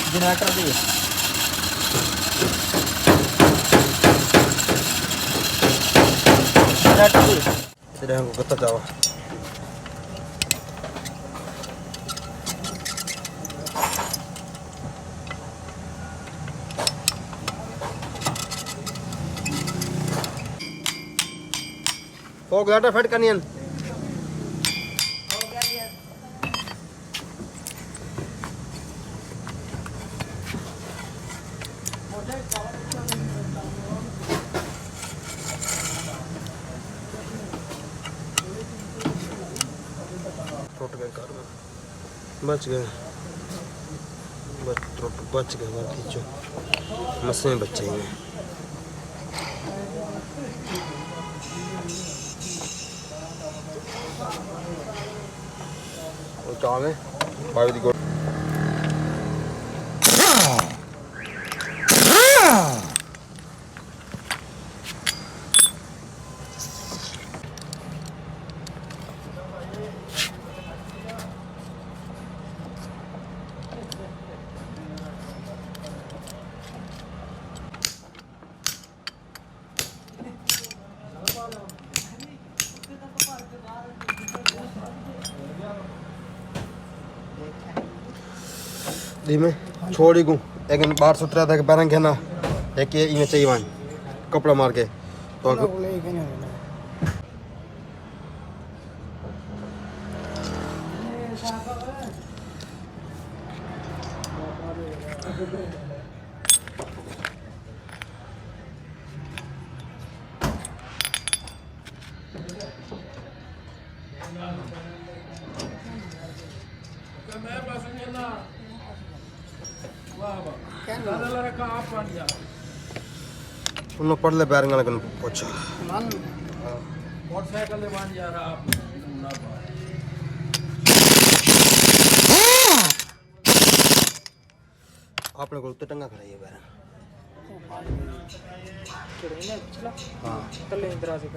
generator दी generator दी तेरे हमको पता जावा फोक लाटा फिट करनी है टूट गए कार में बच गए बच गए बार खींचो मसले में बच्चे हैं वो काम है भाई दी धीमे छोड़ी गूँ एक बाहर सुट रहा था कि पैरंग है ना एक ये इन्हें चाहिए मान कपड़ा मार के तो उन्होंने पढ़ ले पैरंग वाले कन पूछा मोटरसाइकिल ले मान जा रहा आप आपने को तो टंगा खड़ा है पैरंग हाँ कल इंदिरा से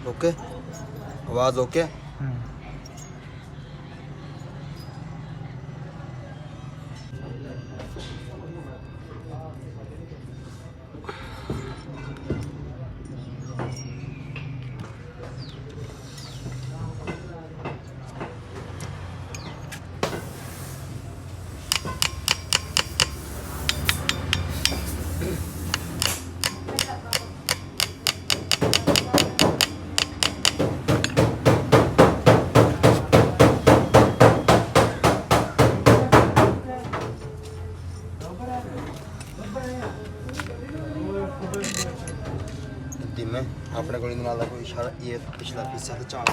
ओके आवाज ओके में अपने को नाल कोई इशारा ये पिछला हिस्सा तो चाल